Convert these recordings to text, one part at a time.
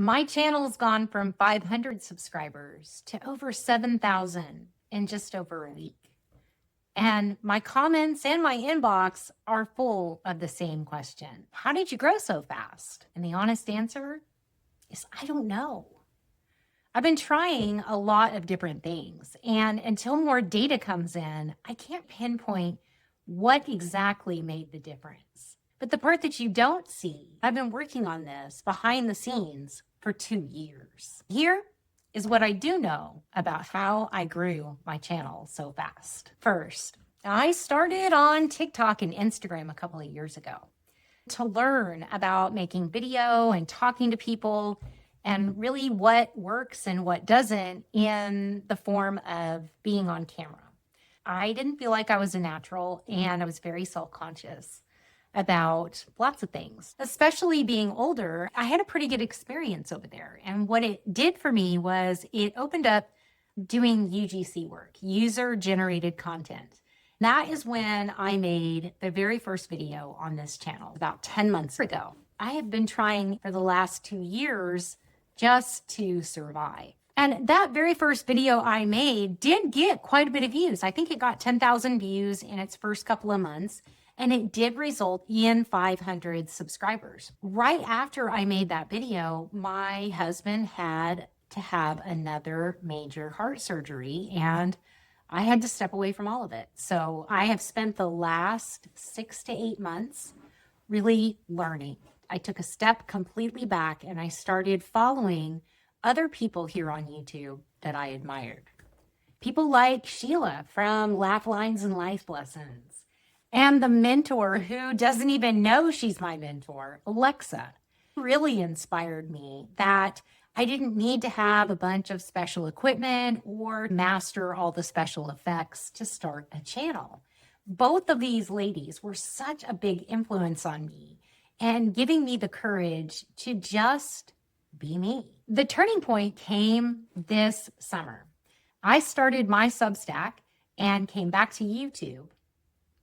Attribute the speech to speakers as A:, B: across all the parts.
A: My channel's gone from 500 subscribers to over 7,000 in just over a week. And my comments and my inbox are full of the same question. How did you grow so fast? And the honest answer is, I don't know. I've been trying a lot of different things, and until more data comes in, I can't pinpoint what exactly made the difference. But the part that you don't see, I've been working on this behind the scenes for 2 years. Here is what I do know about how I grew my channel so fast. First, I started on TikTok and Instagram a couple of years ago to learn about making video and talking to people and really what works and what doesn't in the form of being on camera. I didn't feel like I was a natural, and I was very self-conscious about lots of things. Especially being older, I had a pretty good experience over there. And what it did for me was it opened up doing UGC work, user-generated content. That is when I made the very first video on this channel about 10 months ago. I have been trying for the last 2 years just to survive. And that very first video I made did get quite a bit of views. I think it got 10,000 views in its first couple of months, and it did result in 500 subscribers. Right after I made that video, my husband had to have another major heart surgery, and I had to step away from all of it. So I have spent the last 6 to 8 months really learning. I took a step completely back, and I started following other people here on YouTube that I admired. People like Sheila from Laugh Lines and Life Lessons, and the mentor who doesn't even know she's my mentor, Alexa, really inspired me that I didn't need to have a bunch of special equipment or master all the special effects to start a channel. Both of these ladies were such a big influence on me and giving me the courage to just be me. The turning point came this summer. I started my Substack and came back to YouTube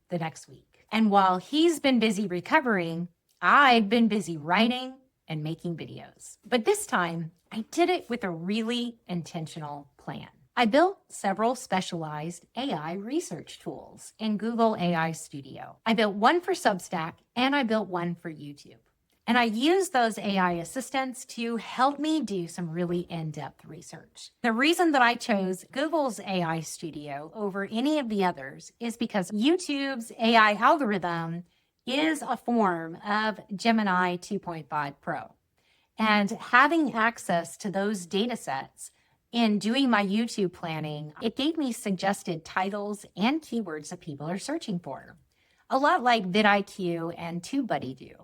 A: the next week. And while he's been busy recovering, I've been busy writing and making videos. But this time, I did it with a really intentional plan. I built several specialized AI research tools in Google AI Studio. I built one for Substack, and I built one for YouTube. And I used those AI assistants to help me do some really in-depth research. The reason that I chose Google's AI Studio over any of the others is because YouTube's AI algorithm is a form of Gemini 2.5 Pro. And having access to those data sets in doing my YouTube planning, it gave me suggested titles and keywords that people are searching for, a lot like vidIQ and TubeBuddy do.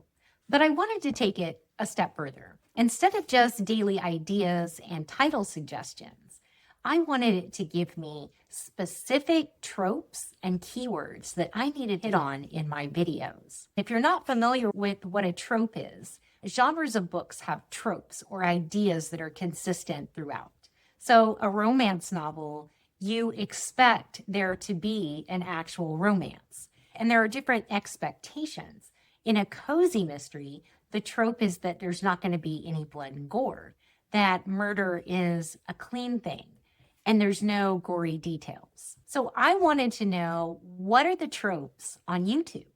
A: But I wanted to take it a step further. Instead of just daily ideas and title suggestions, I wanted it to give me specific tropes and keywords that I needed to hit on in my videos. If you're not familiar with what a trope is, genres of books have tropes or ideas that are consistent throughout. So a romance novel, you expect there to be an actual romance, and there are different expectations. In a cozy mystery, the trope is that there's not going to be any blood and gore, that murder is a clean thing, and there's no gory details. So I wanted to know, what are the tropes on YouTube?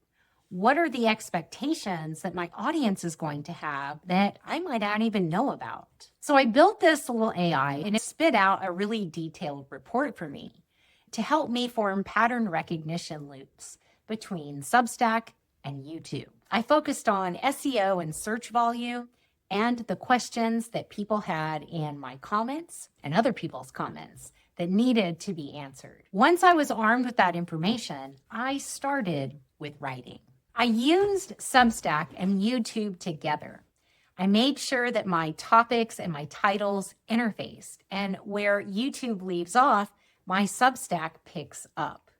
A: What are the expectations that my audience is going to have that I might not even know about? So I built this little AI, and it spit out a really detailed report for me to help me form pattern recognition loops between Substack and YouTube. I focused on SEO and search volume and the questions that people had in my comments and other people's comments that needed to be answered. Once I was armed with that information, I started with writing. I used Substack and YouTube together. I made sure that my topics and my titles interfaced, and where YouTube leaves off, my Substack picks up.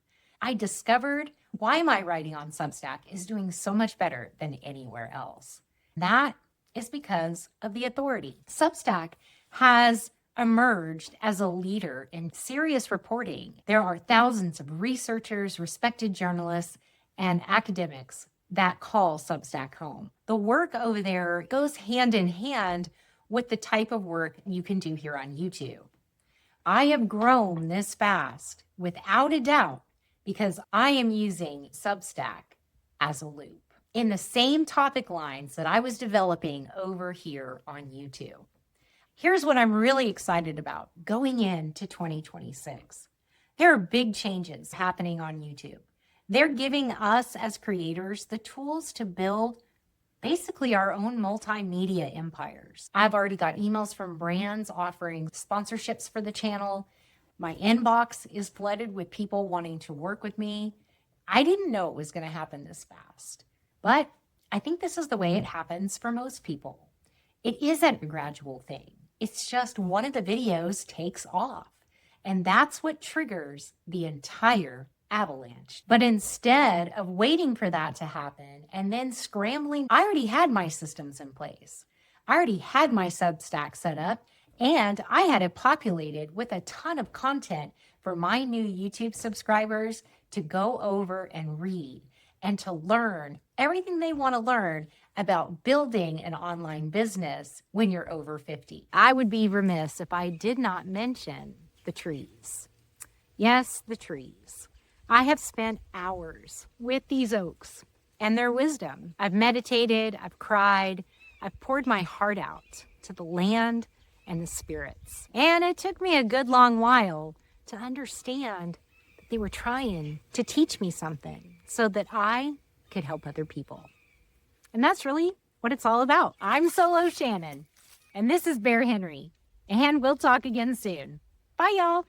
A: I discovered why my writing on Substack is doing so much better than anywhere else. That is because of the authority. Substack has emerged as a leader in serious reporting. There are thousands of researchers, respected journalists, and academics that call Substack home. The work over there goes hand in hand with the type of work you can do here on YouTube. I have grown this fast without a doubt because I am using Substack as a loop in the same topic lines that I was developing over here on YouTube. Here's what I'm really excited about going into 2026. There are big changes happening on YouTube. They're giving us as creators the tools to build basically our own multimedia empires. I've already got emails from brands offering sponsorships for the channel. My inbox is flooded with people wanting to work with me. I didn't know it was going to happen this fast, but I think this is the way it happens for most people. It isn't a gradual thing. It's just one of the videos takes off, and that's what triggers the entire avalanche. But instead of waiting for that to happen and then scrambling, I already had my systems in place. I already had my Substack set up, and I had it populated with a ton of content for my new YouTube subscribers to go over and read and to learn everything they want to learn about building an online business when you're over 50. I would be remiss if I did not mention the trees. Yes, the trees. I have spent hours with these oaks and their wisdom. I've meditated, I've cried, I've poured my heart out to the land and the spirits. And it took me a good long while to understand that they were trying to teach me something so that I could help other people. And that's really what it's all about. I'm Solo Shannon, and this is Bear Henry, and we'll talk again soon. Bye, y'all.